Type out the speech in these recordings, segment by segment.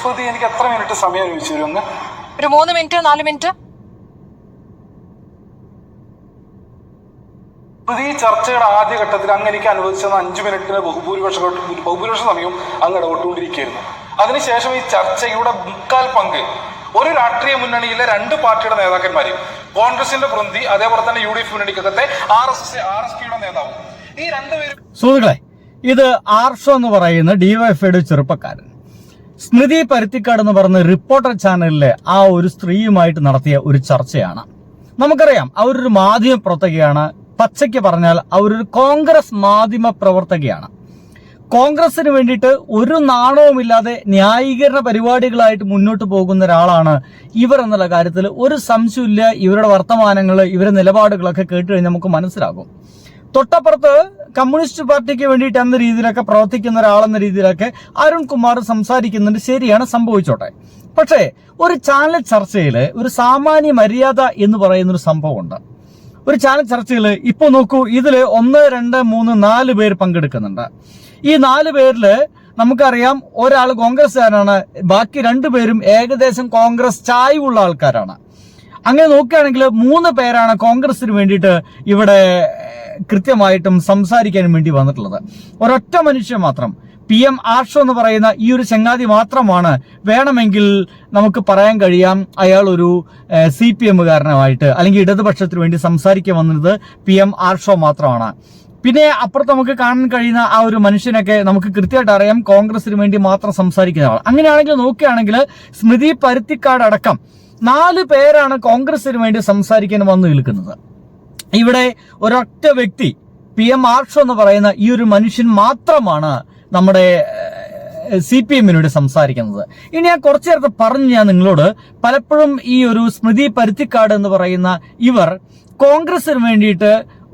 സ്മൃതി എനിക്ക് എത്ര മിനിറ്റ് സമയം ചോദിച്ചു തരുമെന്ന്? ഒരു 3 മിനിറ്റ് 4 മിനിറ്റ്. ഈ ചർച്ചയുടെ ആദ്യഘട്ടത്തിൽ അങ്ങ് എനിക്ക് അനുവദിച്ചത് 5 മിനിറ്റിന് ബഹുഭൂരിപക്ഷ സമയവും അങ്ങ് ഇടപെട്ടുകൊണ്ടിരിക്കുകയായിരുന്നു. അതിനുശേഷം ഈ ചർച്ചയുടെ 3/4 പങ്ക് ഒരു രാഷ്ട്രീയ മുന്നണിയിലെ 2 പാർട്ടിയുടെ നേതാക്കന്മാര്, കോൺഗ്രസിന്റെ പ്രതിനിധി, അതേപോലെ തന്നെ UDF മുന്നണിക്കകത്തെ RSPയുടെ നേതാവ്, ഈ 2 പേരും. സുഹൃത്തുക്കളെ, ഇത് ആർഷോ എന്ന് പറയുന്ന ഡിവൈഎഫ്ഐയുടെ ചെറുപ്പക്കാരൻ സ്മൃതി പരുത്തിക്കാട് എന്ന് പറഞ്ഞ റിപ്പോർട്ടർ ചാനലിലെ ആ ഒരു സ്ത്രീയുമായിട്ട് നടത്തിയ ഒരു ചർച്ചയാണ്. നമുക്കറിയാം അവരൊരു മാധ്യമ പ്രവർത്തകയാണ്. പച്ചയ്ക്ക് പറഞ്ഞാൽ അവരൊരു കോൺഗ്രസ് മാധ്യമ പ്രവർത്തകയാണ്. കോൺഗ്രസിന് വേണ്ടിയിട്ട് ഒരു നാണവുമില്ലാതെ ന്യായീകരണ പരിപാടികളായിട്ട് മുന്നോട്ട് പോകുന്ന ഒരാളാണ് ഇവർ എന്നുള്ള കാര്യത്തിൽ ഒരു സംശയമില്ല. ഇവരുടെ വർത്തമാനങ്ങൾ, ഇവരുടെ നിലപാടുകളൊക്കെ കേട്ട് കഴിഞ്ഞാൽ നമുക്ക് മനസ്സിലാകും. തൊട്ടപ്പുറത്ത് കമ്മ്യൂണിസ്റ്റ് പാർട്ടിക്ക് വേണ്ടിയിട്ട് എന്ന രീതിയിലൊക്കെ പ്രവർത്തിക്കുന്ന ഒരാളെന്ന രീതിയിലൊക്കെ അരുൺകുമാർ സംസാരിക്കുന്നുണ്ട്. ശരിയാണ്, സംഭവിച്ചോട്ടെ. പക്ഷേ ഒരു ചാനൽ ചർച്ചയിൽ ഒരു സാമാന്യ മര്യാദ എന്ന് പറയുന്നൊരു സംഭവമുണ്ട്. ഒരു ചാനൽ ചർച്ചയിൽ ഇപ്പോൾ നോക്കൂ, ഇതിൽ 1, 2, 3, 4 പേര് പങ്കെടുക്കുന്നുണ്ട്. ഈ 4 പേരിൽ നമുക്കറിയാം ഒരാൾ കോൺഗ്രസ്സുകാരാണ്, ബാക്കി 2 പേരും ഏകദേശം കോൺഗ്രസ് ചായ്വുള്ള ആൾക്കാരാണ്. അങ്ങനെ നോക്കുകയാണെങ്കിൽ 3 പേരാണ് കോൺഗ്രസിന് വേണ്ടിയിട്ട് ഇവിടെ കൃത്യമായിട്ടും സംസാരിക്കാൻ വേണ്ടി വന്നിട്ടുള്ളത്. ഒരൊറ്റ മനുഷ്യൻ മാത്രം, PM ആർഷോ എന്ന് പറയുന്ന ഈ ഒരു ചങ്ങാതി മാത്രമാണ് വേണമെങ്കിൽ നമുക്ക് പറയാൻ കഴിയാം അയാൾ ഒരു CPM-കാരനുമായിട്ട് അല്ലെങ്കിൽ ഇടതുപക്ഷത്തിന് വേണ്ടി സംസാരിക്കാൻ വന്നത് PM ആർഷോ മാത്രമാണ്. പിന്നെ അപ്പുറത്ത് നമുക്ക് കാണാൻ കഴിയുന്ന ആ ഒരു മനുഷ്യനൊക്കെ നമുക്ക് കൃത്യമായിട്ട് അറിയാം കോൺഗ്രസിന് വേണ്ടി മാത്രം സംസാരിക്കുന്ന ആൾ. അങ്ങനെയാണെങ്കിൽ നോക്കുകയാണെങ്കിൽ സ്മൃതി പരുത്തിക്കാട് അടക്കം 4 പേരാണ് കോൺഗ്രസിന് വേണ്ടി സംസാരിക്കാൻ വന്നു നിൽക്കുന്നത്. ഇവിടെ ഒരൊറ്റ വ്യക്തി PM ആർഷോ എന്ന് പറയുന്ന ഈ ഒരു മനുഷ്യൻ മാത്രമാണ് നമ്മുടെ CPM-നോട് സംസാരിക്കുന്നത്. ഇനി ഞാൻ കുറച്ചു നേരത്തെ പറഞ്ഞു ഞാൻ നിങ്ങളോട്, പലപ്പോഴും ഈ ഒരു സ്മൃതി പരുത്തിക്കാട് എന്ന് പറയുന്ന ഇവർ കോൺഗ്രസിന് വേണ്ടിയിട്ട്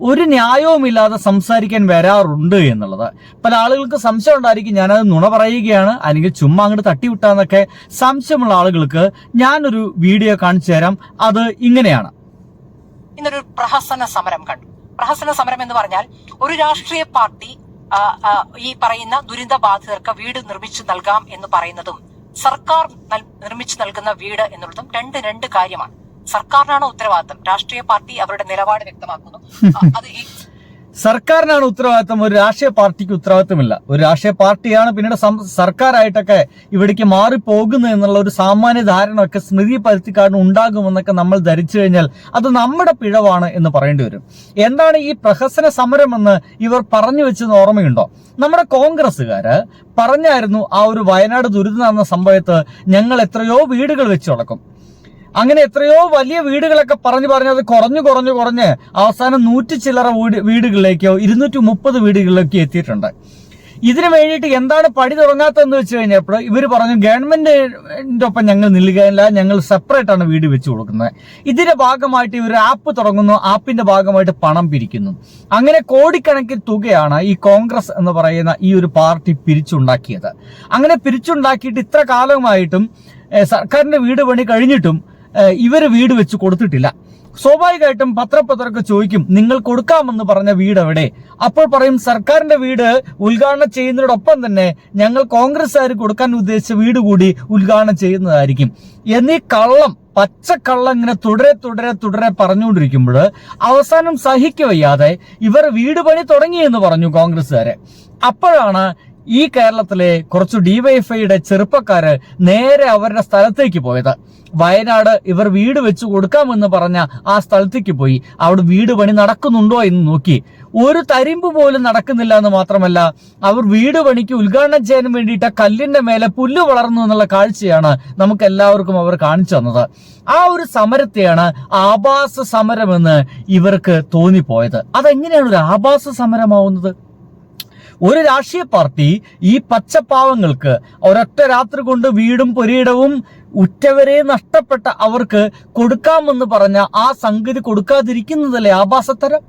ഒരു ന്യായവുമില്ലാതെ സംസാരിക്കാൻ വരാറുണ്ട് എന്നുള്ളത് പല ആളുകൾക്ക് സംശയം ഉണ്ടായിരിക്കും. ഞാനത് നുണ പറയുകയാണ് അല്ലെങ്കിൽ ചുമ്മാ അങ്ങോട്ട് തട്ടിവിട്ടാന്നൊക്കെ സംശയമുള്ള ആളുകൾക്ക് ഞാനൊരു വീഡിയോ കാണിച്ചു തരാം. അത് ഇങ്ങനെയാണ്. ഇന്നൊരു പ്രഹസന സമരം കണ്ടു. പ്രഹസന സമരം എന്ന് പറഞ്ഞാൽ ഒരു രാഷ്ട്രീയ പാർട്ടി ഈ പറയുന്ന ദുരിത ബാധിതർക്ക് വീട് നിർമ്മിച്ചു നൽകാം എന്ന് പറയുന്നതും സർക്കാർ നിർമ്മിച്ചു നൽകുന്ന വീട് എന്നുള്ളതും രണ്ട് കാര്യമാണ്. സർക്കാരിനാണ് ഉത്തരവാദിത്തം. രാഷ്ട്രീയ പാർട്ടി അവരുടെ നിലപാട് വ്യക്തമാക്കുന്നു. അത് സർക്കാരിനാണ് ഉത്തരവാദിത്തം, ഒരു രാഷ്ട്രീയ പാർട്ടിക്ക് ഉത്തരവാദിത്തമില്ല. ഒരു രാഷ്ട്രീയ പാർട്ടിയാണ് പിന്നീട് സർക്കാരായിട്ടൊക്കെ ഇവിടേക്ക് മാറിപ്പോകുന്നത് എന്നുള്ള ഒരു സാമാന്യ ധാരണ ഒക്കെ സ്മൃതി പരുത്തിക്കാടിന് ഉണ്ടാകുമെന്നൊക്കെ നമ്മൾ ധരിച്ചു കഴിഞ്ഞാൽ അത് നമ്മുടെ പിഴവാണ് എന്ന് പറയേണ്ടി വരും. എന്താണ് ഈ പ്രഹസന സമരം എന്ന് ഇവർ പറഞ്ഞു വെച്ചെന്ന് ഓർമ്മയുണ്ടോ? നമ്മുടെ കോൺഗ്രസ്സുകാര് പറഞ്ഞായിരുന്നു ആ ഒരു വയനാട് ദുരിതം നടന്ന സംഭവത്ത് ഞങ്ങൾ എത്രയോ വീടുകൾ വെച്ച് തുടക്കും. അങ്ങനെ എത്രയോ വലിയ വീടുകളൊക്കെ പറഞ്ഞത് കുറഞ്ഞ് അവസാനം 100 ചില്ലറ വീടുകളിലേക്കോ 230 വീടുകളിലേക്കോ എത്തിയിട്ടുണ്ട്. ഇതിനു വേണ്ടിയിട്ട് എന്താണ് പണി തുടങ്ങാത്തതെന്ന് വെച്ച് കഴിഞ്ഞപ്പോൾ ഇവർ പറഞ്ഞു ഗവൺമെന്റിന്റെ ഒപ്പം ഞങ്ങൾ നിൽക്കുകയില്ല, ഞങ്ങൾ സെപ്പറേറ്റ് ആണ് വീട് വെച്ച് കൊടുക്കുന്നത്. ഇതിന്റെ ഭാഗമായിട്ട് ഇവർ ആപ്പ് തുടങ്ങുന്നു, ആപ്പിന്റെ ഭാഗമായിട്ട് പണം പിരിക്കുന്നു. അങ്ങനെ കോടിക്കണക്കിന് തുകയാണ് ഈ കോൺഗ്രസ് എന്ന് പറയുന്ന ഈ ഒരു പാർട്ടി പിരിച്ചുണ്ടാക്കിയത്. അങ്ങനെ പിരിച്ചുണ്ടാക്കിയിട്ട് ഇത്ര കാലമായിട്ടും സർക്കാരിന്റെ വീട് പണി കഴിഞ്ഞിട്ടും ഇവര് വീട് വെച്ച് കൊടുത്തിട്ടില്ല. സ്വാഭാവികമായിട്ടും പത്രപ്പത്രമൊക്കെ ചോദിക്കും നിങ്ങൾ കൊടുക്കാമെന്ന് പറഞ്ഞ വീട് എവിടെ? അപ്പോൾ പറയും സർക്കാരിന്റെ വീട് ഉദ്ഘാടനം ചെയ്യുന്നതിനോടൊപ്പം തന്നെ ഞങ്ങൾ കോൺഗ്രസ്സുകാർ കൊടുക്കാൻ ഉദ്ദേശിച്ച വീട് കൂടി ഉദ്ഘാടനം ചെയ്യുന്നതായിരിക്കും എന്നീ കള്ളം, പച്ചക്കള്ളം ഇങ്ങനെ തുടരെ പറഞ്ഞുകൊണ്ടിരിക്കുമ്പോൾ അവസാനം സഹിക്കവയ്യാതെ ഇവർ വീട് പണി തുടങ്ങിയെന്ന് പറഞ്ഞു കോൺഗ്രസ്സുകാരെ. അപ്പോഴാണ് ഈ കേരളത്തിലെ കുറച്ചു ഡിവൈഎഫ്ഐയുടെ ചെറുപ്പക്കാര് നേരെ അവരുടെ സ്ഥലത്തേക്ക് പോയത്. വയനാട് ഇവർ വീട് വെച്ച് കൊടുക്കാമെന്ന് പറഞ്ഞ ആ സ്ഥലത്തേക്ക് പോയി അവിടെ വീട് പണി നടക്കുന്നുണ്ടോ എന്ന് നോക്കി. ഒരു തരിമ്പ് പോലും നടക്കുന്നില്ല എന്ന് മാത്രമല്ല അവർ വീട് പണിക്ക് ഉദ്ഘാടനം ചെയ്യാൻ വേണ്ടിയിട്ട് കല്ലിന്റെ മേലെ പുല്ല് വളർന്നു എന്നുള്ള കാഴ്ചയാണ് നമുക്ക് എല്ലാവർക്കും അവർ കാണിച്ചു തന്നത്. ആ ഒരു സമരത്തെയാണ് ആഭാസ സമരമെന്ന് ഇവർക്ക് തോന്നിപ്പോയത്. അതെങ്ങനെയാണ് ഒരു ആഭാസ സമരമാവുന്നത്? ഒരു രാഷ്ട്രീയ പാർട്ടി ഈ പച്ചപ്പാവങ്ങൾക്ക് ഒരൊറ്റ രാത്രി കൊണ്ട് വീടും പുരയിടവും ഉറ്റവരെ നഷ്ടപ്പെട്ട അവർക്ക് കൊടുക്കാമെന്ന് പറഞ്ഞ ആ സംഗതി കൊടുക്കാതിരിക്കുന്നതല്ലേ ആഭാസത്തരം?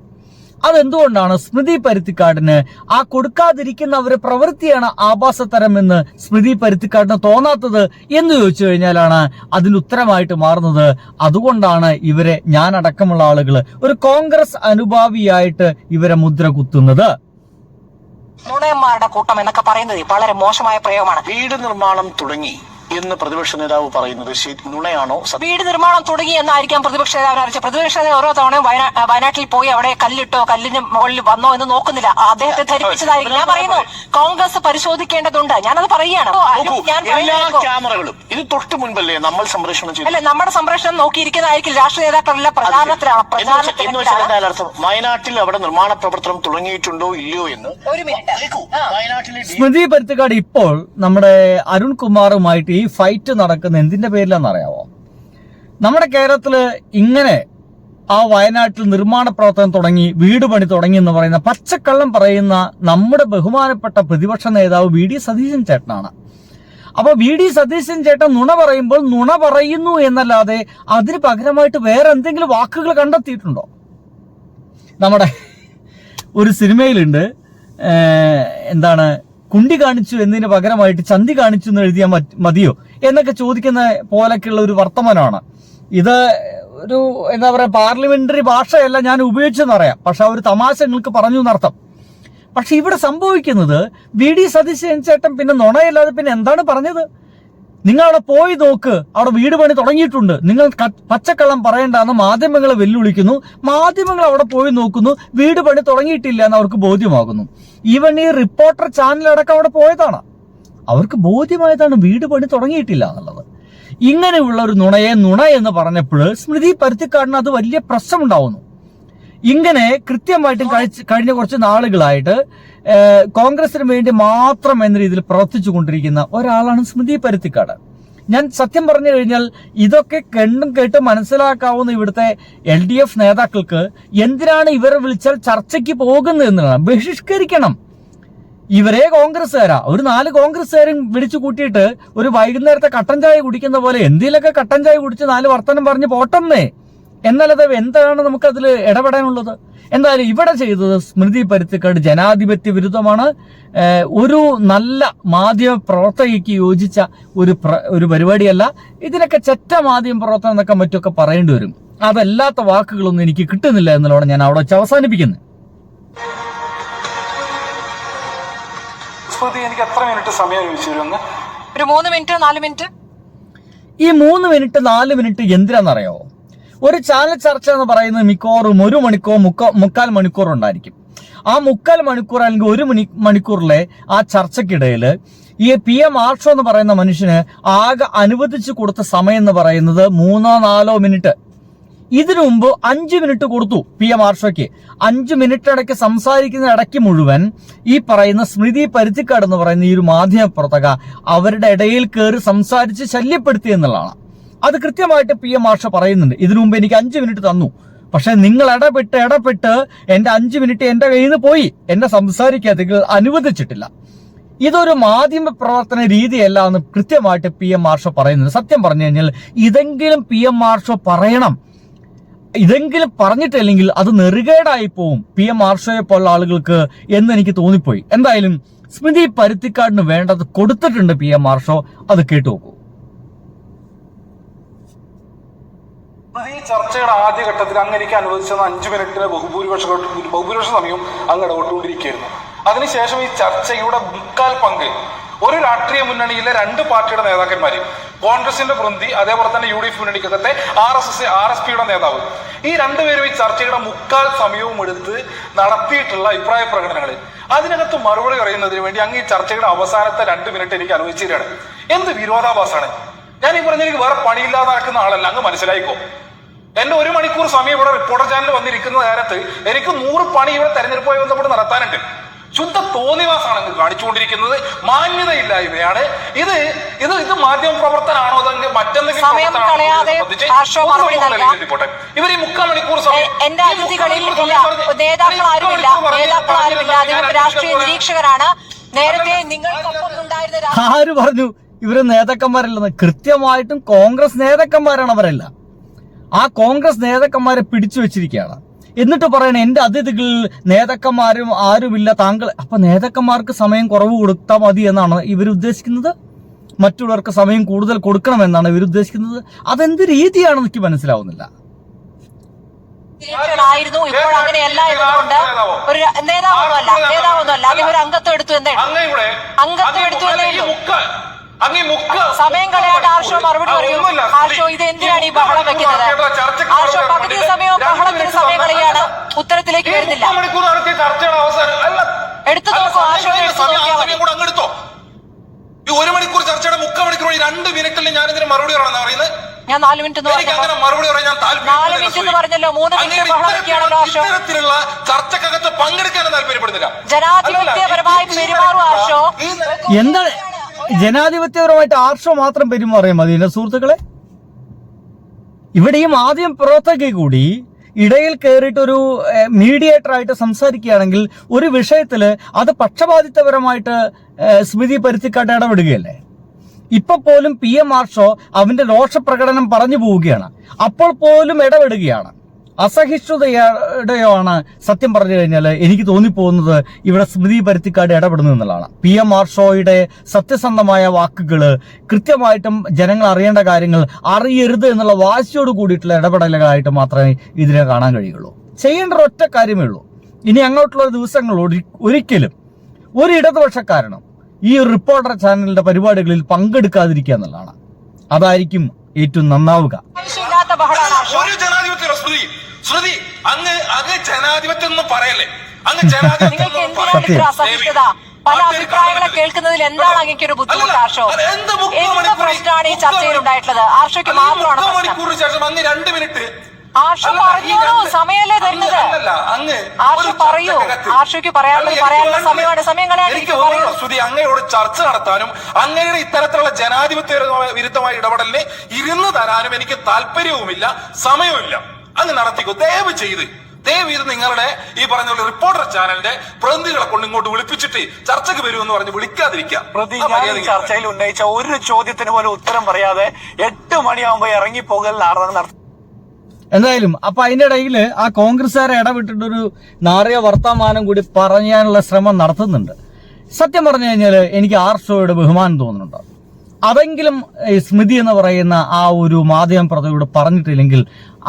അതെന്തുകൊണ്ടാണ് സ്മൃതി പരുത്തിക്കാടിന് ആ കൊടുക്കാതിരിക്കുന്നവരെ പ്രവൃത്തിയാണ് ആഭാസത്തരം എന്ന് സ്മൃതി പരുത്തിക്കാടിന് തോന്നാത്തത് എന്ന് ചോദിച്ചു കഴിഞ്ഞാലാണ് അതിന് ഉത്തരമായിട്ട് മാറുന്നത്. അതുകൊണ്ടാണ് ഇവരെ ഞാനടക്കമുള്ള ആളുകൾ ഒരു കോൺഗ്രസ് അനുഭാവിയായിട്ട് ഇവരെ മുദ്ര കുത്തുന്നത്. നുണയന്മാരുടെ കൂട്ടം എന്നൊക്കെ പറയുന്നത് വളരെ മോശമായ പ്രയോഗമാണ്. വീട് നിർമ്മാണം തുടങ്ങി എന്ന് പ്രതിപക്ഷ നേതാവ് പറയുന്നത് നുണയാണോ? വീട് നിർമ്മാണം തുടങ്ങി എന്നായിരിക്കാം പ്രതിപക്ഷ നേതാവിനെ അറിയിച്ചത്. പ്രതിപക്ഷ നേതാവ് ഓരോ തവണയും വയനാട്ടിൽ പോയി അവിടെ കല്ലിട്ടോ കല്ലിന് മുകളിൽ വന്നോ എന്ന് നോക്കുന്നില്ല. അദ്ദേഹത്തെ ധരിപ്പിച്ചതായിരിക്കും. ഞാൻ പറയുന്നു കോൺഗ്രസ് പരിശോധിക്കേണ്ടതുണ്ട്. ഞാനത് പറയുകയാണ്. എല്ലാ ക്യാമറകളും ഇത് തൊട്ട് മുൻപല്ലേ നമ്മൾ സംപ്രേഷണം ചെയ്തു? അല്ല, നമ്മുടെ സംപ്രേഷണം നോക്കിയിരിക്കുന്നതായിരിക്കും. രാഷ്ട്രീയ നേതാക്കളെല്ലാം പ്രചാരണത്തിലാണ്. അർത്ഥം വയനാട്ടിൽ അവിടെ നിർമ്മാണ പ്രവർത്തനം തുടങ്ങിയിട്ടുണ്ടോ ഇല്ലയോ എന്ന്. ഒരു മിനിറ്റ്. വയനാട്ടിലെ സ്മൃതി പരുത്തിക്കാട് ഇപ്പോൾ നമ്മുടെ അരുൺകുമാറുമായിട്ട് ഈ ഫൈറ്റ് നടക്കുന്ന എന്തിന്റെ പേരിലാണെന്ന് അറിയാവോ? നമ്മുടെ കേരളത്തില് ഇങ്ങനെ ആ വയനാട്ടിൽ നിർമ്മാണ പ്രവർത്തനം തുടങ്ങി, വീട് പണി തുടങ്ങി എന്ന് പറയുന്ന പച്ചക്കള്ളം പറയുന്ന നമ്മുടെ ബഹുമാനപ്പെട്ട പ്രതിപക്ഷ നേതാവ് വി.ഡി. സതീശൻ ചേട്ടനാണ്. അപ്പൊ വി.ഡി. സതീശൻ ചേട്ടൻ നുണ പറയുമ്പോൾ നുണ പറയുന്നു എന്നല്ലാതെ അതിന് പകരമായിട്ട് വേറെ എന്തെങ്കിലും വാക്കുകൾ കണ്ടെത്തിയിട്ടുണ്ടോ? നമ്മുടെ ഒരു സിനിമയിലുണ്ട്, എന്താണ്, കുണ്ടി കാണിച്ചു എന്നതിന് പകരമായിട്ട് ചന്തി കാണിച്ചു എന്ന് എഴുതിയാൽ മതിയോ എന്നൊക്കെ ചോദിക്കുന്ന പോലൊക്കെയുള്ള ഒരു വർത്തമാനമാണ് ഇത്. ഒരു എന്താ പറയാ, പാർലമെന്ററി ഭാഷയല്ല ഞാൻ ഉപയോഗിച്ചെന്നറിയാം, പക്ഷെ ഒരു തമാശ നിങ്ങൾക്ക് പറഞ്ഞു എന്നർത്ഥം. പക്ഷെ ഇവിടെ സംഭവിക്കുന്നത് വി.ഡി. സതീശൻ ചേട്ടൻ പിന്നെ നുണയല്ലാതെ പിന്നെ എന്താണ് പറഞ്ഞത്? നിങ്ങൾ അവിടെ പോയി നോക്ക്, അവിടെ വീട് പണി തുടങ്ങിയിട്ടുണ്ട്, നിങ്ങൾ പച്ചക്കള്ളം പറയണ്ടെന്ന് മാധ്യമങ്ങളെ വെല്ലുവിളിക്കുന്നു. മാധ്യമങ്ങൾ അവിടെ പോയി നോക്കുന്നു, വീട് പണി തുടങ്ങിയിട്ടില്ല എന്ന് അവർക്ക് ബോധ്യമാകുന്നു. ഈവൻ ഈ റിപ്പോർട്ടർ ചാനലടക്കം അവിടെ പോയതാണ്, അവർക്ക് ബോധ്യമായതാണ് വീട് പണി തുടങ്ങിയിട്ടില്ല എന്നുള്ളത്. ഇങ്ങനെയുള്ള ഒരു നുണ എന്ന് പറഞ്ഞപ്പോൾ സ്മൃതി പരുത്തിക്കാടിന് അത് വലിയ പ്രശ്നമുണ്ടാവുന്നു. ഇങ്ങനെ കൃത്യമായിട്ടും കഴിഞ്ഞ കുറച്ച് നാളുകളായിട്ട് കോൺഗ്രസിന് വേണ്ടി മാത്രം എന്ന രീതിയിൽ പ്രവർത്തിച്ചു കൊണ്ടിരിക്കുന്ന ഒരാളാണ് സ്മൃതി പരുത്തിക്കാട്. ഞാൻ സത്യം പറഞ്ഞു കഴിഞ്ഞാൽ ഇതൊക്കെ കണ്ടും കേട്ട് മനസ്സിലാക്കാവുന്ന ഇവിടുത്തെ LDF നേതാക്കൾക്ക് എന്തിനാണ് ഇവരെ വിളിച്ചാൽ ചർച്ചയ്ക്ക് പോകുന്നത് എന്നുള്ളതാണ്. ബഹിഷ്കരിക്കണം ഇവരെ. കോൺഗ്രസ്സുകാരാ, ഒരു 4 കോൺഗ്രസ്സുകാരും വിളിച്ചു കൂട്ടിയിട്ട് ഒരു വൈകുന്നേരത്തെ കട്ടൻ ചായ കുടിക്കുന്ന പോലെ എന്തെങ്കിലുമൊക്കെ കട്ടൻ ചായ കുടിച്ച് 4 വർത്തമാനം പറഞ്ഞ് പോട്ടെന്നേ. എന്നാലത് എന്താണ് നമുക്കതിൽ ഇടപെടാനുള്ളത്? എന്തായാലും ഇവിടെ ചെയ്തത് സ്മൃതി പരുത്തിക്കാട് ജനാധിപത്യ വിരുദ്ധമാണ്. ഒരു നല്ല മാധ്യമ പ്രവർത്തകയ്ക്ക് യോജിച്ച ഒരു പരിപാടിയല്ല. ഇതിനൊക്കെ ചെറ്റ മാധ്യമ പ്രവർത്തനം എന്നൊക്കെ മറ്റൊക്കെ പറയേണ്ടി വരും. അതല്ലാത്ത വാക്കുകളൊന്നും എനിക്ക് കിട്ടുന്നില്ല എന്നുള്ളതാണ് ഞാൻ അവിടെ വെച്ച് അവസാനിപ്പിക്കുന്നത്. എനിക്ക് എത്ര മിനിറ്റ് സമയം ചോദിച്ചിരുന്നു? ഒരു 3 മിനിറ്റ് 4 മിനിറ്റ്. ഈ 3 മിനിറ്റ് 4 മിനിറ്റ് എന്തിനാണെന്നറിയോ? ഒരു ചാനൽ ചർച്ച എന്ന് പറയുന്നത് മിക്കവാറും 1 മണിക്കൂർ 3/4 മണിക്കൂർ ഉണ്ടായിരിക്കും. ആ 3/4 മണിക്കൂർ അല്ലെങ്കിൽ 1 മണിക്കൂറിലെ ആ ചർച്ചയ്ക്കിടയിൽ ഈ PM ആർഷോ എന്ന് പറയുന്ന മനുഷ്യന് ആകെ അനുവദിച്ചു കൊടുത്ത സമയം എന്ന് പറയുന്നത് 3-4 മിനിറ്റ്. ഇതിനു മുമ്പ് 5 മിനിറ്റ് കൊടുത്തു PM ആർഷോയ്ക്ക്. 5 മിനിറ്റ് ഇടയ്ക്ക് സംസാരിക്കുന്ന ഇടയ്ക്ക് മുഴുവൻ ഈ പറയുന്ന സ്മൃതി പരുത്തിക്കാട് എന്ന് പറയുന്ന ഈ ഒരു മാധ്യമ പ്രവർത്തക അവരുടെ ഇടയിൽ കയറി സംസാരിച്ച് ശല്യപ്പെടുത്തി എന്നുള്ളതാണ്. അത് കൃത്യമായിട്ട് PM ആർഷോ പറയുന്നുണ്ട്. ഇതിനു മുമ്പ് എനിക്ക് 5 മിനിറ്റ് തന്നു, പക്ഷെ നിങ്ങൾ ഇടപെട്ട് എന്റെ 5 മിനിറ്റ് എന്റെ കയ്യിൽ നിന്ന് പോയി, എന്നെ സംസാരിക്കാതെ അനുവദിച്ചിട്ടില്ല. ഇതൊരു മാധ്യമ പ്രവർത്തന രീതിയല്ല എന്ന് കൃത്യമായിട്ട് PM ആർഷോ പറയുന്നുണ്ട്. സത്യം പറഞ്ഞു കഴിഞ്ഞാൽ ഇതെങ്കിലും PM ആർഷോ പറയണം. ഇതെങ്കിലും പറഞ്ഞിട്ടില്ലെങ്കിൽ അത് നെറുകേടായി പോവും PM ആർഷോയെ പോലുള്ള ആളുകൾക്ക് എന്ന് എനിക്ക് തോന്നിപ്പോയി. എന്തായാലും സ്മൃതി പരുത്തിക്കാടിന് വേണ്ടത് കൊടുത്തിട്ടുണ്ട് PM ആർഷോ. അത് കേട്ടു നോക്കൂ. ഈ ചർച്ചയുടെ ആദ്യഘട്ടത്തിൽ അങ്ങനെയൊക്കെ അനുവദിച്ചത് 5 മിനിറ്റിന് ബഹുഭൂരിപക്ഷ സമയവും അങ്ങ് ഇടപെട്ടുകൊണ്ടിരിക്കുകയായിരുന്നു. അതിനുശേഷം ഈ ചർച്ചയുടെ 3/4 പങ്ക് ഒരു രാഷ്ട്രീയ മുന്നണിയിലെ 2 പാർട്ടിയുടെ നേതാക്കന്മാര്, കോൺഗ്രസിന്റെ പ്രതിനിധി, അതേപോലെ തന്നെ UDF മുന്നണിക്കകത്തെ RSPയുടെ നേതാവ്, ഈ 2 പേരും ഈ ചർച്ചയുടെ 3/4 സമയവും എടുത്ത് നടത്തിയിട്ടുള്ള അഭിപ്രായ പ്രകടനങ്ങൾ, അതിനകത്ത് മറുപടി പറയുന്നതിന് വേണ്ടി അങ്ങ് ഈ ചർച്ചയുടെ അവസാനത്തെ 2 മിനിറ്റ് എനിക്ക് അനുവദിച്ചു തരികയാണ്. എന്ത് വിരോധാഭാസമാണ്? ഞാൻ ഈ പറഞ്ഞ എനിക്ക് വേറെ പണിയില്ലാതെ നടക്കുന്ന ആളല്ല, അങ്ങ് മനസ്സിലായിക്കോ. എന്റെ 1 മണിക്കൂർ സമയം ഇവിടെ റിപ്പോർട്ടർ ചാനലിൽ വന്നിരിക്കുന്ന നേരത്ത് എനിക്ക് 100 പണി ഇവിടെ തെരഞ്ഞെടുപ്പുമായി ബന്ധപ്പെട്ട് നടത്താനുണ്ട്. ശുദ്ധ തോന്നിവാസാണ് അങ്ങ് കാണിച്ചുകൊണ്ടിരിക്കുന്നത്. മാന്യതയില്ലായ്മയാണ് ഇത്. ഇത് മാധ്യമ പ്രവർത്തനാണോ അതെങ്കിൽ മറ്റെന്തെങ്കിലും? ഇവർ ഈ 3/4 മണിക്കൂർ സമയം എന്റെ അതിഥികളിൽ നേതാക്കൾ ആരുമില്ല. രാഷ്ട്രീയ നിരീക്ഷകരാണ്. നേരത്തെ നിങ്ങൾക്കൊപ്പം ഉണ്ടായിരുന്ന ആര് പറഞ്ഞു ഇവര് നേതാക്കന്മാരല്ലെന്ന്? കൃത്യമായിട്ടും കോൺഗ്രസ് നേതാക്കന്മാരാണ് അവരല്ല. ആ കോൺഗ്രസ് നേതാക്കന്മാരെ പിടിച്ചു വെച്ചിരിക്കുകയാണ്. എന്നിട്ട് പറയണ എന്റെ അതിഥികൾ നേതാക്കന്മാരും ആരുമില്ല, താങ്കൾ. അപ്പൊ നേതാക്കന്മാർക്ക് സമയം കുറവ് കൊടുത്താൽ മതി എന്നാണ് ഇവർ ഉദ്ദേശിക്കുന്നത്? മറ്റുള്ളവർക്ക് സമയം കൂടുതൽ കൊടുക്കണമെന്നാണ് ഇവർ ഉദ്ദേശിക്കുന്നത്? അതെന്ത് രീതിയാണെന്ന് എനിക്ക് മനസ്സിലാവുന്നില്ല. ആയിരുന്നു ഇപ്പോൾ അങ്ങനെയല്ല എന്നതുകൊണ്ട് ഒരു നേതാവൊന്നുമല്ല അദ്ദേഹം ഒരു അംഗത്വം എടുത്തു എന്നേ. അങ്ങ് മുക്ക സമയം കളയാണ്ട് ആർഷോ മറുപടി പറയൂ. ആർഷോ, ഇത് എന്തിനാണ് ഈ ബഹളം വെക്കുന്നത്? ആർഷോ പകുതി സമയവും ബഹളത്തിന് സമയം കളയാണ്, ഉത്തരത്തിലേക്ക് വരുന്നില്ല. മണിക്കൂർ നടത്തിയ ചർച്ചയുടെ അവസാനം അല്ല, എടുത്തു നോക്കൂ ആർഷോ, എടുത്തു നോക്കിയാൽ മതി. കൂടെ അങ്ങെടുത്തോ. ഈ 1 മണിക്കൂർ ചർച്ചയുടെ 3/4 മണിക്കൂർ 2 മിനിറ്റിൽ ഞാൻ ഇതിന് മറുപടി പറയണമെന്ന് പറയുന്നത്. ഞാൻ 4 മിനിറ്റ് അങ്ങനെ മറുപടി പറയാൻ ഞാൻ 4 മിനിറ്റ് എന്ന് പറഞ്ഞല്ലോ, 3 മിനിറ്റ് ബഹളം വെക്കുകയാണല്ലോ ആർഷോ. ഇത്തരത്തിലുള്ള ചർച്ചക്കകത്ത് പങ്കെടുക്കാനും താല്പര്യപ്പെടുന്നില്ല. ജനാധിപത്യപരമായി പെരുമാറും ആർഷോ. എന്താണ് ജനാധിപത്യപരമായിട്ട് ആർഷോ മാത്രം പെരുമാറിയാൽ മതി എന്റെ സുഹൃത്തുക്കളെ? ഇവിടെയും ആദ്യം പുറത്തേക്ക് കൂടി ഇടയിൽ കയറിയിട്ടൊരു മീഡിയേറ്റർ ആയിട്ട് സംസാരിക്കുകയാണെങ്കിൽ ഒരു വിഷയത്തില് അത് പക്ഷപാതിത്വപരമായിട്ട് സ്മൃതി പരുത്തിക്കാട്ട് ഇടപെടുകയല്ലേ? ഇപ്പൊ പോലും PM ആർഷോ അവന്റെ രോഷപ്രകടനം പറഞ്ഞു പോവുകയാണ്, അപ്പോൾ പോലും ഇടപെടുകയാണ്. അസഹിഷ്ണുതയുടെയാണ് സത്യം പറഞ്ഞു കഴിഞ്ഞാൽ എനിക്ക് തോന്നിപ്പോകുന്നത് ഇവിടെ സ്മൃതി പരുത്തിക്കാട് ഇടപെടുന്നു എന്നുള്ളതാണ്. PM ആർഷോയുടെ സത്യസന്ധമായ വാക്കുകള്, കൃത്യമായിട്ടും ജനങ്ങൾ അറിയേണ്ട കാര്യങ്ങൾ അറിയരുത് എന്നുള്ള വാശിയോട് കൂടിയിട്ടുള്ള ഇടപെടലുകളായിട്ട് മാത്രമേ ഇതിനെ കാണാൻ കഴിയുള്ളൂ. ചെയ്യേണ്ട ഒറ്റ കാര്യമേ ഉള്ളൂ. ഇനി അങ്ങോട്ടുള്ള ദിവസങ്ങൾ ഒരിക്കലും ഒരു ഇടതുപക്ഷക്കാരനും ഈ റിപ്പോർട്ടർ ചാനലിന്റെ പരിപാടികളിൽ പങ്കെടുക്കാതിരിക്കുക എന്നുള്ളതാണ്. അതായിരിക്കും ഏറ്റവും നന്നാവുക. ഒരു ജനാധിപത്യ ശ്രുതി അങ്ങ് ജനാധിപത്യം ഒന്നും പറയല്ലേ. അങ്ങ് നിങ്ങൾക്ക് എന്തിനാണ് ഇത്ര അസഹിഷ്ണുത? പല അഭിപ്രായങ്ങളെ കേൾക്കുന്നതിൽ എന്താണ് അങ്ങേക്ക് ഒരു ബുദ്ധിമുട്ട് ആർഷോ? എന്ത് പ്രശ്നമാണ് ഈ ചർച്ചയിൽ ഉണ്ടായിട്ടുള്ളത്? ആർഷോയ്ക്ക് മാത്രമാണ് മണിക്കൂറിന് ശേഷം അങ്ങ് 2 മിനിറ്റ് ആർഷോ പറഞ്ഞോളൂ, സമയമല്ലേ തരുന്നത്? ആർഷോ പറയൂ, ആർഷോയ്ക്ക് പറയാനുള്ള സമയമാണ്. സമയം എനിക്ക് തോന്നുന്നു ശ്രുതി, അങ്ങയോട് ചർച്ച നടത്താനും അങ്ങയുടെ ഇത്തരത്തിലുള്ള ജനാധിപത്യ വിരുദ്ധമായ ഇടപെടലിന് ഇരുന്ന് തരാനും എനിക്ക് താല്പര്യവുമില്ല, സമയവുമില്ല. അങ്ങ് നടത്തിക്കോ, ദയവ് ചെയ്ത് നിങ്ങളുടെ ഈ പറഞ്ഞ റിപ്പോർട്ടർ ചാനലിന്റെ പ്രതിനിധികളെ കൊണ്ട് ഇങ്ങോട്ട് വിളിപ്പിച്ചിട്ട് ചർച്ചയ്ക്ക് വരുമെന്ന് പറഞ്ഞ് വിളിക്കാതിരിക്കാം. ചർച്ചയിൽ ഉന്നയിച്ച ഒരു ചോദ്യത്തിന് പോലും ഉത്തരം പറയാതെ 8 മണിയാകുമ്പോ ഇറങ്ങിപ്പോകൽ നടത്തും. എന്തായാലും അപ്പൊ അതിന്റെ ഇടയിൽ ആ കോൺഗ്രസ്സുകാരെ ഇടപെട്ടിട്ടൊരു നാറിയ വർത്തമാനം കൂടി പറയാനുള്ള ശ്രമം നടത്തുന്നുണ്ട്. സത്യം പറഞ്ഞു കഴിഞ്ഞാൽ എനിക്ക് ആർഷോയുടെ ബഹുമാനം തോന്നുന്നുണ്ട്. അതെങ്കിലും സ്മൃതി എന്ന് പറയുന്ന ആ ഒരു മാധ്യമ പ്രതിയോട് പറഞ്ഞിട്ടില്ലെങ്കിൽ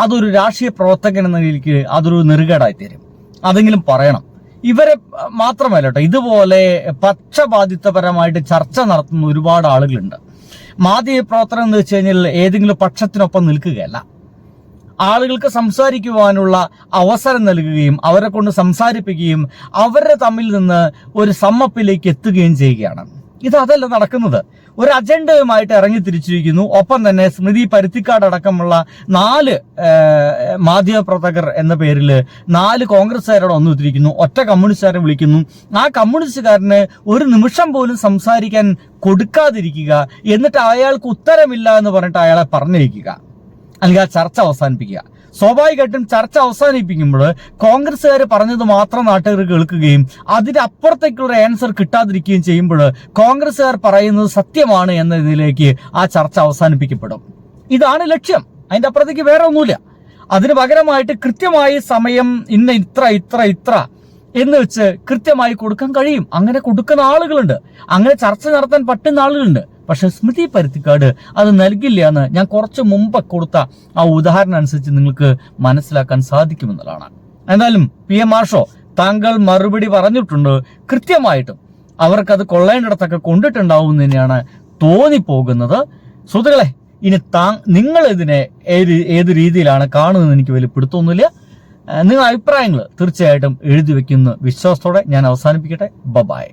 അതൊരു രാഷ്ട്രീയ പ്രവർത്തകൻ എന്ന രീതിക്ക് അതൊരു നെറുകേടായി തീരും. അതെങ്കിലും പറയണം. ഇവരെ മാത്രമല്ല കേട്ടോ, ഇതുപോലെ പക്ഷപാതിത്വപരമായിട്ട് ചർച്ച നടത്തുന്ന ഒരുപാട് ആളുകളുണ്ട്. മാധ്യമ പ്രവർത്തനം എന്ന് വെച്ച് കഴിഞ്ഞാൽ ഏതെങ്കിലും പക്ഷത്തിനൊപ്പം നിൽക്കുകയല്ല, ആളുകൾക്ക് സംസാരിക്കുവാനുള്ള അവസരം നൽകുകയും അവരെ കൊണ്ട് സംസാരിപ്പിക്കുകയും അവരുടെ തമ്മിൽ നിന്ന് ഒരു സമ്മപ്പിലേക്ക് എത്തുകയും ചെയ്യുകയാണ്. അതല്ല നടക്കുന്നത്. ഒരു അജണ്ടയുമായിട്ട് ഇറങ്ങി തിരിച്ചിരിക്കുന്നു. ഒപ്പം തന്നെ സ്മൃതി പരുത്തിക്കാട് അടക്കമുള്ള 4 മാധ്യമപ്രവർത്തകർ എന്ന പേരിൽ 4 കോൺഗ്രസ്സുകാരോട് ഒന്നിരിക്കുന്നു. ഒറ്റ കമ്മ്യൂണിസ്റ്റുകാരെ വിളിക്കുന്നു. ആ കമ്മ്യൂണിസ്റ്റുകാരന് ഒരു നിമിഷം പോലും സംസാരിക്കാൻ കൊടുക്കാതിരിക്കുക, എന്നിട്ട് അയാൾക്ക് ഉത്തരമില്ല എന്ന് പറഞ്ഞിട്ട് അയാളെ പറഞ്ഞയക്കുക, അല്ലെങ്കിൽ ആ ചർച്ച അവസാനിപ്പിക്കുക. സ്വാഭാവികമായിട്ടും ചർച്ച അവസാനിപ്പിക്കുമ്പോൾ കോൺഗ്രസ്സുകാർ പറഞ്ഞത് മാത്രം നാട്ടുകാർ കേൾക്കുകയും അതിനപ്പുറത്തേക്കുള്ള ആൻസർ കിട്ടാതിരിക്കുകയും ചെയ്യുമ്പോൾ കോൺഗ്രസ്സുകാർ പറയുന്നത് സത്യമാണ് എന്ന ഇതിലേക്ക് ആ ചർച്ച അവസാനിപ്പിക്കപ്പെടും. ഇതാണ് ലക്ഷ്യം. അതിന്റെ അപ്പുറത്തേക്ക് വേറെ ഒന്നുമില്ല. അതിന് പകരമായിട്ട് കൃത്യമായി സമയം ഇത്ര എന്ന് വെച്ച് കൃത്യമായി കൊടുക്കാൻ കഴിയും. അങ്ങനെ കൊടുക്കുന്ന ആളുകളുണ്ട്, അങ്ങനെ ചർച്ച നടത്താൻ പറ്റുന്ന ആളുകളുണ്ട്. പക്ഷെ സ്മൃതി പരുത്തിക്കാട് അത് നൽകില്ല എന്ന് ഞാൻ കുറച്ച് മുമ്പ് കൊടുത്ത ആ ഉദാഹരണം അനുസരിച്ച് നിങ്ങൾക്ക് മനസ്സിലാക്കാൻ സാധിക്കുമെന്നുള്ളതാണ്. എന്തായാലും PM ആർഷോ താങ്കൾ മറുപടി പറഞ്ഞിട്ടുണ്ട്. കൃത്യമായിട്ടും അവർക്കത് കൊള്ളേണ്ടിടത്തൊക്കെ കൊണ്ടിട്ടുണ്ടാവും എന്ന് തന്നെയാണ് തോന്നിപ്പോകുന്നത്. സുഹൃത്തുക്കളെ, ഇനി നിങ്ങൾ ഇതിനെ ഏത് രീതിയിലാണ് കാണുന്നത് എനിക്ക് വലിയ പിടുത്തൊന്നുമില്ല. നിങ്ങളുടെ അഭിപ്രായങ്ങൾ തീർച്ചയായിട്ടും എഴുതി വെക്കുന്ന വിശ്വാസത്തോടെ ഞാൻ അവസാനിപ്പിക്കട്ടെ. ബൈ.